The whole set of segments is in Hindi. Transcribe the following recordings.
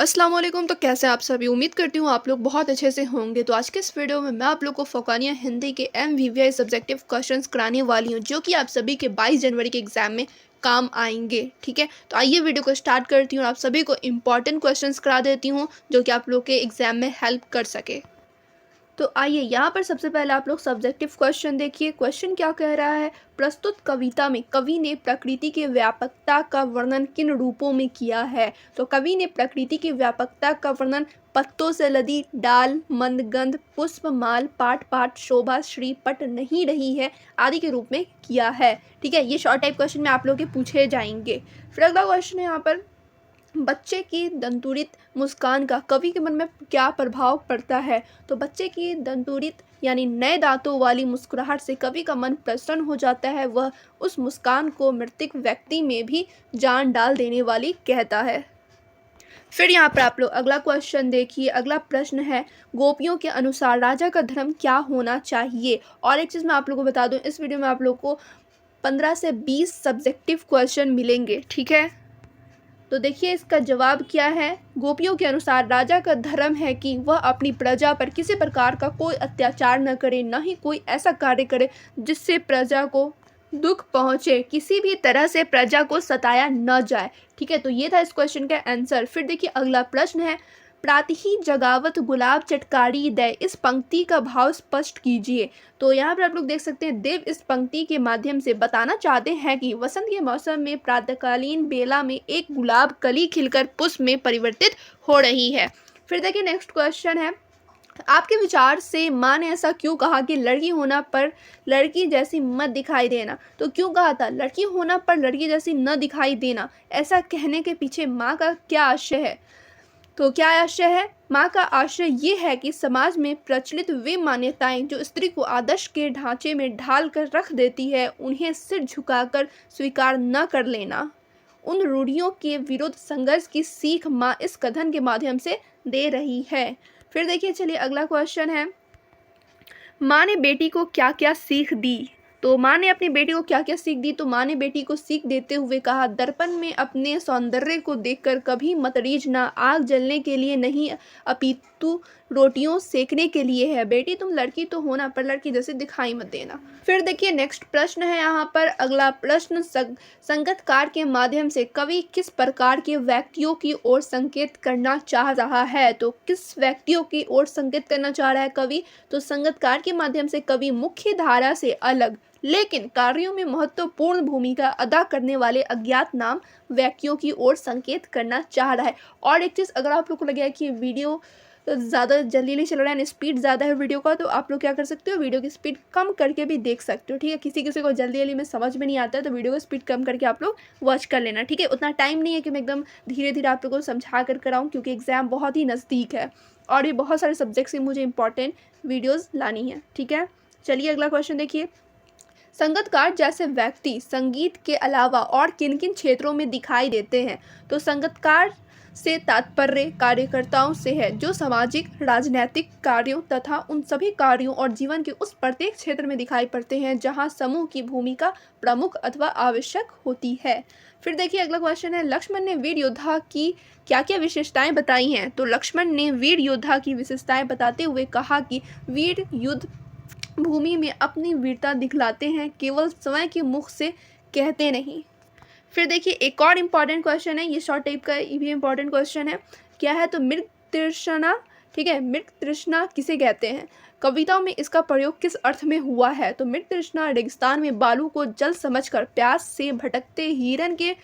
अस्सलाम वालेकुम। तो कैसे आप सभी? उम्मीद करती हूँ आप लोग बहुत अच्छे से होंगे। तो आज के इस वीडियो में मैं आप लोग को फ़ौक़ानिया हिंदी के MVVI सब्जेक्टिव क्वेश्चंस कराने वाली हूँ, जो कि आप सभी के 22 जनवरी के एग्ज़ाम में काम आएंगे। ठीक है, तो आइए वीडियो को स्टार्ट करती हूँ और आप सभी को इंपॉर्टेंट क्वेश्चंस करा देती हूँ, जो कि आप लोग के एग्ज़ाम में हेल्प कर सके। तो आइए यहाँ पर सबसे पहले आप लोग सब्जेक्टिव क्वेश्चन देखिए। क्वेश्चन क्या कह रहा है? प्रस्तुत कविता में कवि ने प्रकृति की व्यापकता का वर्णन किन रूपों में किया है? तो कवि ने प्रकृति की व्यापकता का वर्णन पत्तों से लदी डाल, मंदगंध, पुष्पमाल, पाट पाट, शोभा, श्री, पट नहीं रही है आदि के रूप में किया है। ठीक है, ये शॉर्ट टाइप क्वेश्चन में आप लोग के पूछे जाएंगे। फिर अगला क्वेश्चन है यहाँ पर, बच्चे की दंतुरित मुस्कान का कवि के मन में क्या प्रभाव पड़ता है? तो बच्चे की दंतुरित यानी नए दांतों वाली मुस्कुराहट से कवि का मन प्रसन्न हो जाता है। वह उस मुस्कान को मृतक व्यक्ति में भी जान डाल देने वाली कहता है। फिर यहाँ पर आप लोग अगला क्वेश्चन देखिए। अगला प्रश्न है, गोपियों के अनुसार राजा का धर्म क्या होना चाहिए? और एक चीज़ मैं आप लोगों को बता दूं, इस वीडियो में आप लोग को 15 से 20 सब्जेक्टिव क्वेश्चन मिलेंगे। ठीक है, तो देखिए इसका जवाब क्या है। गोपियों के अनुसार राजा का धर्म है कि वह अपनी प्रजा पर किसी प्रकार का कोई अत्याचार न करे, न ही कोई ऐसा कार्य करे जिससे प्रजा को दुख पहुँचे, किसी भी तरह से प्रजा को सताया न जाए। ठीक है, तो ये था इस क्वेश्चन का आंसर। फिर देखिए अगला प्रश्न है, प्रातिही जगावत गुलाब चटकारी दे, इस पंक्ति का भाव स्पष्ट कीजिए। तो यहाँ पर आप लोग देख सकते हैं, देव इस पंक्ति के माध्यम से बताना चाहते हैं कि वसंत के मौसम में प्रातःकालीन बेला में एक गुलाब कली खिलकर पुष्प में परिवर्तित हो रही है। फिर देखिए नेक्स्ट क्वेश्चन है, आपके विचार से माँ ने ऐसा क्यों कहा कि लड़की होना पर लड़की जैसी मत दिखाई देना? तो क्यों कहा था लड़की होना पर लड़की जैसी न दिखाई देना? ऐसा कहने के पीछे माँ का क्या आशय है? तो क्या आशय है? माँ का आशय ये है कि समाज में प्रचलित वे मान्यताएं जो स्त्री को आदर्श के ढांचे में ढाल कर रख देती है, उन्हें सिर झुकाकर स्वीकार न कर लेना। उन रूढ़ियों के विरुद्ध संघर्ष की सीख माँ इस कथन के माध्यम से दे रही है। फिर देखिए चलिए अगला क्वेश्चन है, माँ ने बेटी को क्या क्या सीख दी? तो माँ ने अपनी बेटी को क्या क्या सीख दी? तो माँ ने बेटी को सीख देते हुए कहा, दर्पण में अपने सौंदर्य को देखकर कभी मत रीझना, आग जलने के लिए नहीं अपितु रोटियों सेकने के लिए है। बेटी तुम लड़की तो होना पर लड़की जैसे दिखाई मत देना। फिर देखिए नेक्स्ट प्रश्न है यहाँ पर। अगला प्रश्न, संगतकार के माध्यम से कवि किस प्रकार के व्यक्तियों की ओर संकेत करना चाह रहा है? तो किस व्यक्तियों की ओर संकेत करना चाह रहा है कवि? तो संगतकार के माध्यम से कवि मुख्य धारा से अलग लेकिन कार्यों में महत्वपूर्ण भूमिका अदा करने वाले अज्ञात नाम व्यक्तियों की ओर संकेत करना चाह रहा है। और एक चीज़, अगर आप लोग को लगे कि वीडियो ज़्यादा जल्दी चल रहा है, स्पीड ज़्यादा है वीडियो का, तो आप लोग क्या कर सकते हो, वीडियो की स्पीड कम करके भी देख सकते हो। ठीक है, किसी किसी को जल्दी जल्दी में समझ में नहीं आता है, तो वीडियो की स्पीड कम करके आप लोग वॉच कर लेना। ठीक है, उतना टाइम नहीं है कि मैं एकदम धीरे धीरे आप लोगों को समझा कर कराऊँ, क्योंकि एग्ज़ाम बहुत ही नज़दीक है और ये बहुत सारे सब्जेक्ट्स की मुझे इंपॉर्टेंट वीडियोज़ लानी है। ठीक है, चलिए अगला क्वेश्चन देखिए, संगतकार जैसे व्यक्ति संगीत के अलावा और किन किन क्षेत्रों में दिखाई देते हैं? तो संगतकार से तात्पर्य कार्यकर्ताओं से है जो सामाजिक राजनैतिक कार्यों तथा उन सभी कार्यों और जीवन के उस प्रत्येक क्षेत्र में दिखाई पड़ते हैं जहां समूह की भूमिका प्रमुख अथवा आवश्यक होती है। फिर देखिए अगला क्वेश्चन है, लक्ष्मण ने वीर योद्धा की क्या क्या विशेषताएं बताई हैं? तो लक्ष्मण ने वीर योद्धा की विशेषताएं बताते हुए कहा कि वीर युद्ध भूमि में अपनी वीरता दिखलाते हैं, केवल स्वयं के मुख से कहते नहीं। फिर देखिए एक और इम्पॉर्टेंट क्वेश्चन है, ये शॉर्ट टाइप का भी इम्पॉर्टेंट क्वेश्चन है। क्या है? तो मृग तृष्णा। ठीक है, मृग तृष्णा किसे कहते हैं? कविताओं में इसका प्रयोग किस अर्थ में हुआ है? तो मृग तृष्णा रेगिस्तान में बालू को जल समझकर प्यास से भटकते हिरन के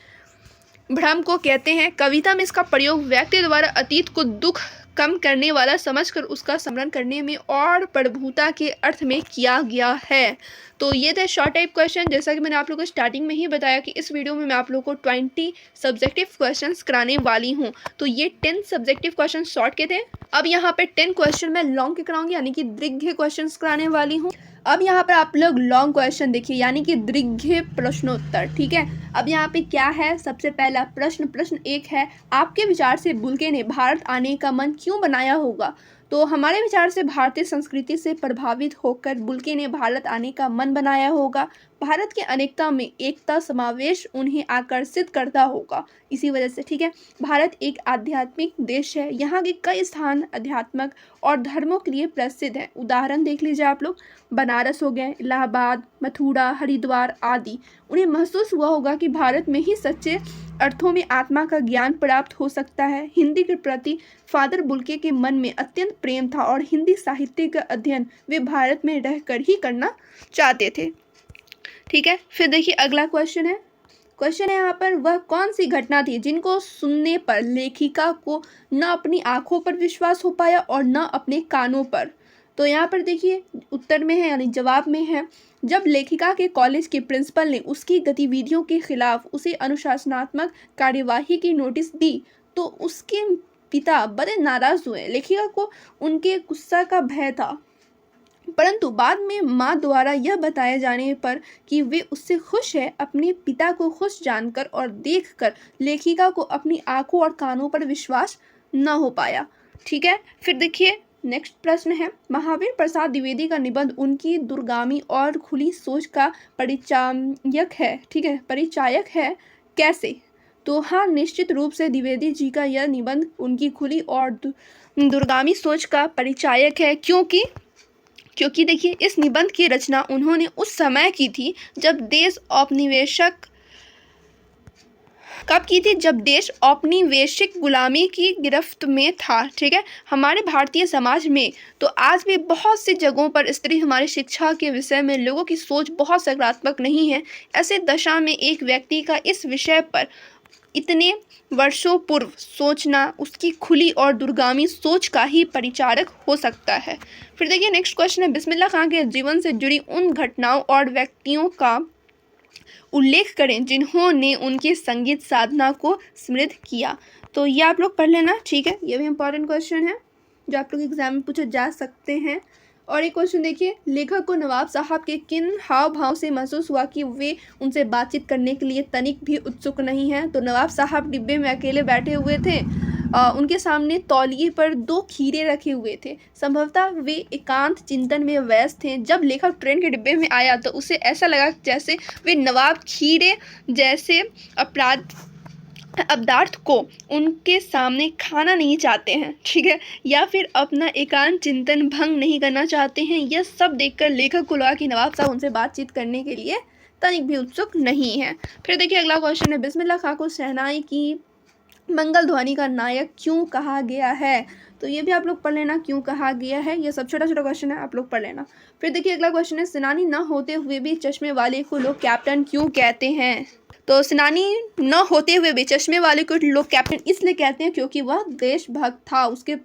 भ्रम को कहते हैं। कविता में इसका प्रयोग व्यक्ति द्वारा अतीत को दुख कम करने वाला समझकर उसका स्मरण करने में और प्रभुता के अर्थ में किया गया है। तो ये थे शॉर्ट टाइप क्वेश्चन। जैसा कि मैंने आप लोगों को स्टार्टिंग में ही बताया कि इस वीडियो में मैं आप लोगों को 20 सब्जेक्टिव क्वेश्चंस कराने वाली हूँ। तो ये 10 सब्जेक्टिव क्वेश्चन शॉर्ट के थे। अब यहाँ पे 10 क्वेश्चन मैं लॉन्ग के कराऊंगी, यानी कि दीर्घ क्वेश्चन कराने वाली हूँ। अब यहाँ पर आप लोग लॉन्ग क्वेश्चन देखिए, यानी कि दीर्घ प्रश्नोत्तर। ठीक है, अब यहाँ पे क्या है, सबसे पहला प्रश्न 1 है, आपके विचार से बुल्के ने भारत आने का मन क्यों बनाया होगा? तो हमारे विचार से भारतीय संस्कृति से प्रभावित होकर बुल्के ने भारत आने का मन बनाया होगा। भारत की अनेकता में एकता समावेश उन्हें आकर्षित करता होगा, इसी वजह से। ठीक है, भारत एक आध्यात्मिक देश है। यहाँ के कई स्थान अध्यात्मक और धर्मों के लिए प्रसिद्ध हैं। उदाहरण देख लीजिए आप लोग, बनारस हो गए, इलाहाबाद, मथुरा, हरिद्वार आदि। उन्हें महसूस हुआ होगा कि भारत में ही सच्चे अर्थों में आत्मा का ज्ञान प्राप्त हो सकता है। हिंदी के प्रति फादर बुल्के के मन में अत्यंत प्रेम था और हिंदी साहित्य का अध्ययन वे भारत में रहकर ही करना चाहते थे। ठीक है, फिर देखिए अगला क्वेश्चन है यहाँ पर, वह कौन सी घटना थी जिनको सुनने पर लेखिका को न अपनी आंखों पर विश्वास हो पाया और न अपने कानों पर। तो यहाँ पर देखिए उत्तर में है, यानी जवाब में है, जब लेखिका के कॉलेज के प्रिंसिपल ने उसकी गतिविधियों के खिलाफ उसे अनुशासनात्मक कार्यवाही की नोटिस दी तो उसके पिता बड़े नाराज हुए। लेखिका को उनके गुस्सा का भय था, परंतु बाद में माँ द्वारा यह बताए जाने पर कि वे उससे खुश है, अपने पिता को खुश जानकर और देखकर लेखिका को अपनी आंखों और कानों पर विश्वास न हो पाया। ठीक है, फिर देखिए नेक्स्ट प्रश्न है, महावीर प्रसाद द्विवेदी का निबंध उनकी दूरगामी और खुली सोच का परिचायक है। ठीक है, परिचायक है कैसे? तो हाँ, निश्चित रूप से द्विवेदी जी का यह निबंध उनकी खुली और दूरगामी सोच का परिचायक है, क्योंकि देखिए इस निबंध की रचना उन्होंने उस समय की थी जब देश औपनिवेशिक गुलामी की गिरफ्त में था। ठीक है, हमारे भारतीय समाज में तो आज भी बहुत सी जगहों पर स्त्री हमारी शिक्षा के विषय में लोगों की सोच बहुत सकारात्मक नहीं है। ऐसे दशा में एक व्यक्ति का इस विषय पर इतने वर्षों पूर्व सोचना उसकी खुली और दूरगामी सोच का ही परिचारक हो सकता है। फिर देखिए नेक्स्ट क्वेश्चन है, बिस्मिल्लाह खां के जीवन से जुड़ी उन घटनाओं और व्यक्तियों का उल्लेख करें जिन्होंने उनकी संगीत साधना को समृद्ध किया। तो ये आप लोग पढ़ लेना। ठीक है, ये भी इंपॉर्टेंट क्वेश्चन है जो आप लोग एग्जाम में पूछे जा सकते हैं। और एक क्वेश्चन देखिए, लेखक को नवाब साहब के किन हाव भाव से महसूस हुआ कि वे उनसे बातचीत करने के लिए तनिक भी उत्सुक नहीं हैं? तो नवाब साहब डिब्बे में अकेले बैठे हुए थे, उनके सामने तौलिए पर 2 खीरे रखे हुए थे। संभवतः वे एकांत चिंतन में व्यस्त थे। जब लेखक ट्रेन के डिब्बे में आया तो उसे ऐसा लगा जैसे वे नवाब खीरे जैसे अपदार्थ को उनके सामने खाना नहीं चाहते हैं। ठीक है, या फिर अपना एकांत चिंतन भंग नहीं करना चाहते हैं। यह सब देखकर लेखक को लगा कि नवाब साहब उनसे बातचीत करने के लिए तनिक भी उत्सुक नहीं है। फिर देखिए अगला क्वेश्चन है, बिस्मिल्लाह खां को शहनाई की मंगल ध्वनि का नायक क्यों कहा गया है? तो ये भी आप लोग पढ़ लेना, क्यों कहा गया है। ये सब छोटा छोटा क्वेश्चन है, आप लोग पढ़ लेना। फिर देखिए अगला क्वेश्चन है, सेनानी न होते हुए भी चश्मे वाले को लोग कैप्टन क्यों कहते हैं? तो सेनानी न होते हुए भी चश्मे वाले को लोग कैप्टन इसलिए कहते हैं क्योंकि वह देशभक्त था, उसके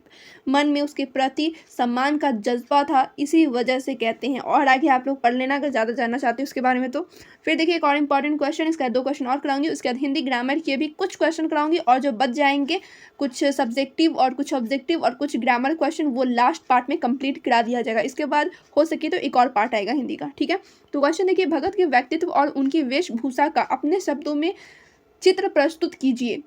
मन में उसके प्रति सम्मान का जज्बा था, इसी वजह से कहते हैं। और आगे आप लोग पढ़ लेना अगर ज़्यादा जानना चाहते हो उसके बारे में तो। फिर देखिए एक और इंपॉर्टेंट क्वेश्चन, इसका 2 क्वेश्चन और कराऊंगी, उसके बाद हिंदी ग्रामर के भी कुछ क्वेश्चन कराऊंगी, और जो बच जाएंगे कुछ सब्जेक्टिव और कुछ ऑब्जेक्टिव और कुछ ग्रामर क्वेश्चन वो लास्ट पार्ट में कंप्लीट करा दिया जाएगा। इसके बाद हो सके तो एक और पार्ट आएगा हिंदी का। ठीक है, तो क्वेश्चन देखिए, भगत के व्यक्तित्व और उनकी वेशभूषा का अपने शब्दों में चित्र प्रस्तुत कीजिए।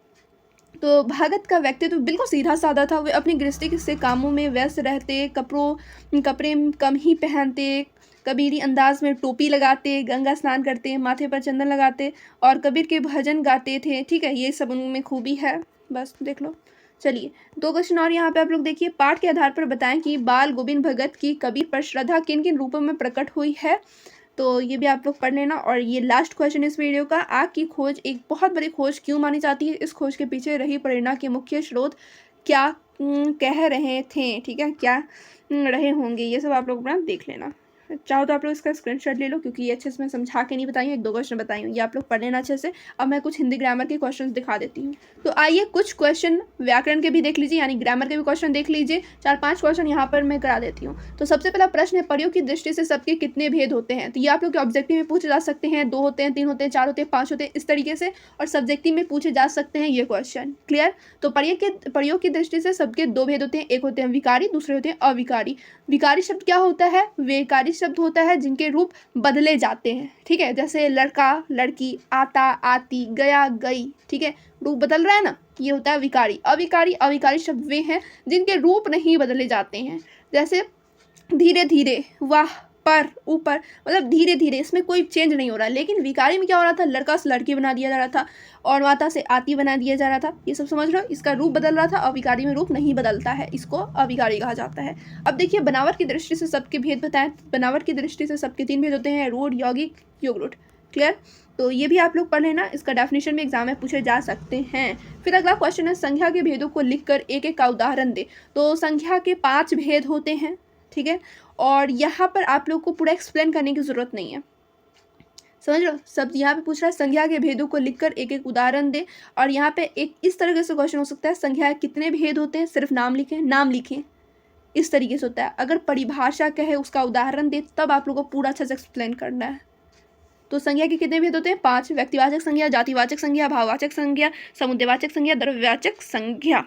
तो भगत का व्यक्तित्व बिल्कुल सीधा साधा था। वे अपनी गृहस्थी से कामों में व्यस्त रहते, कपड़े कम ही पहनते, कबीरी अंदाज में टोपी लगाते, गंगा स्नान करते, माथे पर चंदन लगाते और कबीर के भजन गाते थे। ठीक है, ये सब उनमें खूबी है, बस देख लो। चलिए 2 क्वेश्चन और यहाँ पे आप लोग देखिए, पाठ के आधार पर बताएं कि बाल गोविंद भगत की कबीर पर श्रद्धा किन किन रूपों में प्रकट हुई है। तो ये भी आप लोग पढ़ लेना। और ये लास्ट क्वेश्चन इस वीडियो का, आग की खोज एक बहुत बड़ी खोज क्यों मानी जाती है? इस खोज के पीछे रही प्रेरणा के मुख्य स्रोत क्या कह रहे थे? ठीक है, क्या रहे होंगे, ये सब आप लोग अपना देख लेना। चाहो तो आप लोग इसका स्क्रीनशॉट ले लो, क्योंकि ये अच्छे से मैं समझा के नहीं बताई हूँ, 1-2 क्वेश्चन बताई हूँ, ये आप लोग पढ़ लेना अच्छे से। अब मैं कुछ हिंदी ग्रामर के क्वेश्चन दिखा देती हूँ। तो आइए कुछ क्वेश्चन व्याकरण के भी देख लीजिए, यानी ग्रामर के भी क्वेश्चन देख लीजिए। 4-5 क्वेश्चन यहाँ पर मैं करा देती हूँ। तो सबसे पहला प्रश्न है, प्रयोग की दृष्टि से सबके कितने भेद होते हैं? तो ये आप लोग के ऑब्जेक्टिव में पूछे जा सकते हैं, 2 होते हैं, 3 होते हैं, 4 होते हैं, 5 होते हैं, इस तरीके से। और सब्जेक्टिव में पूछे जा सकते हैं ये क्वेश्चन। क्लियर? तो प्रयोग की दृष्टि से सबके 2 भेद होते हैं, एक होते हैं विकारी, दूसरे होते हैं अविकारी। विकारी शब्द क्या होता है? विकारी शब्द होता है जिनके रूप बदले जाते हैं, ठीक है, जैसे लड़का, लड़की, आता, आती, गया, गई, ठीक है, रूप बदल रहा है ना, ये होता है विकारी। अविकारी, अविकारी शब्द वे हैं जिनके रूप नहीं बदले जाते हैं, जैसे धीरे धीरे, वाह, पर, ऊपर, मतलब धीरे धीरे, इसमें कोई चेंज नहीं हो रहा। लेकिन विकारी में क्या हो रहा था, लड़का से लड़की बना दिया जा रहा था और माता से आती बना दिया जा रहा था। ये सब समझ रहे हो, इसका रूप बदल रहा था। अविकारी में रूप नहीं बदलता है, इसको अविकारी कहा जाता है। अब देखिए बनावट की दृष्टि से सबके भेद बताएं। बनावट की दृष्टि से सबके 3 भेद होते हैं, रूढ़, यौगिक, योग रूढ़। क्लियर? तो ये भी आप लोग पढ़ लेना, इसका डेफिनेशन भी एग्जाम में पूछे जा सकते हैं। फिर अगला क्वेश्चन है, संख्या के भेदों को लिखकर एक एक का उदाहरण दे। तो संख्या के 5 भेद होते हैं, ठीक है, और यहाँ पर आप लोग को पूरा एक्सप्लेन करने की ज़रूरत नहीं है, समझ लो। सब यहाँ पे पूछ रहा है संख्या के भेदों को लिखकर एक एक उदाहरण दे, और यहाँ पे एक इस तरीके से क्वेश्चन हो सकता है, संख्या के कितने भेद होते हैं, सिर्फ नाम लिखें, नाम लिखें, इस तरीके से होता है। अगर परिभाषा कहे, उसका उदाहरण दे, तब आप लोग को पूरा अच्छे से एक्सप्लेन करना है। तो संख्या के कितने भेद होते हैं, 5। व्यक्तिवाचक संज्ञा, जातिवाचक संज्ञा, भाववाचक संज्ञा, समुदायवाचक संज्ञा, द्रव्यवाचक संज्ञा।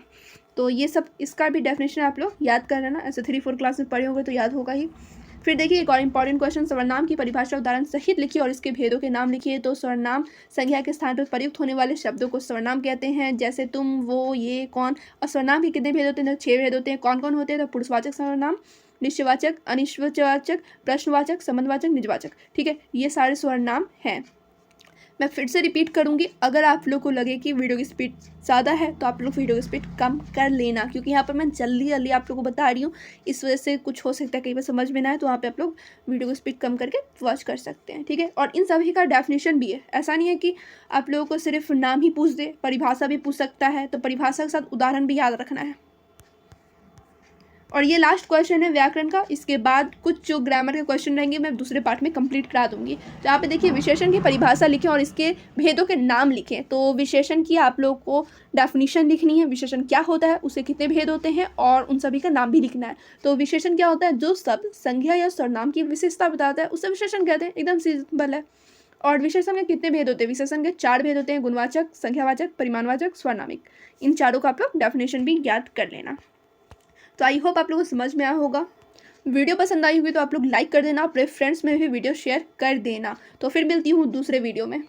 तो ये सब, इसका भी डेफिनेशन आप लोग याद कर लेना, ऐसे 3-4 क्लास में पढ़े होंगे तो याद होगा ही। फिर देखिए एक और इंपॉर्टेंट क्वेश्चन, सर्वनाम की परिभाषा उदाहरण सहित लिखिए और इसके भेदों के नाम लिखिए। तो सर्वनाम संज्ञा के स्थान पर प्रयुक्त होने वाले शब्दों को सर्वनाम कहते हैं, जैसे तुम, वो, ये, कौन। और सर्वनाम के कितने भेद होते हैं, तो 6 भेद होते हैं। कौन कौन होते हैं, तो पुरुषवाचक सर्वनाम, निश्चयवाचक, अनिश्चयवाचक, प्रश्नवाचक, संबंधवाचक, निजवाचक, ठीक है, ये सारे सर्वनाम हैं। मैं फिर से रिपीट करूँगी, अगर आप लोग को लगे कि वीडियो की स्पीड ज़्यादा है तो आप लोग वीडियो की स्पीड कम कर लेना, क्योंकि यहाँ पर मैं जल्दी जल्दी आप लोगों को बता रही हूँ, इस वजह से कुछ हो सकता है कहीं पर समझ में ना आए, तो वहाँ पे आप लोग वीडियो की स्पीड कम करके वॉच कर सकते हैं, ठीक है। और इन सभी का डेफिनेशन भी है, ऐसा नहीं है कि आप लोगों को सिर्फ नाम ही पूछ दे, परिभाषा भी पूछ सकता है, तो परिभाषा के साथ उदाहरण भी याद रखना है। और ये लास्ट क्वेश्चन है व्याकरण का, इसके बाद कुछ जो ग्रामर के क्वेश्चन रहेंगे मैं दूसरे पार्ट में कंप्लीट करा दूंगी। तो यहाँ पे देखिए विशेषण की परिभाषा लिखें और इसके भेदों के नाम लिखें। तो विशेषण की आप लोग को डेफिनेशन लिखनी है, विशेषण क्या होता है, उसके कितने भेद होते हैं, और उन सभी का नाम भी लिखना है। तो विशेषण क्या होता है, जो शब्द संज्ञा या सर्वनाम की विशेषता बताता है उसे विशेषण कहते हैं, एकदम सिंपल है। और विशेषण के कितने भेद होते हैं, विशेषण के 4 भेद होते हैं, गुणवाचक, संख्यावाचक, परिमाणवाचक, स्वरनामिक। इन चारों का आप लोग डेफिनेशन भी याद कर लेना। तो आई होप आप लोगों को समझ में आया होगा। वीडियो पसंद आई होगी तो आप लोग लाइक कर देना, अपने फ्रेंड्स में भी वीडियो शेयर कर देना। तो फिर मिलती हूँ दूसरे वीडियो में।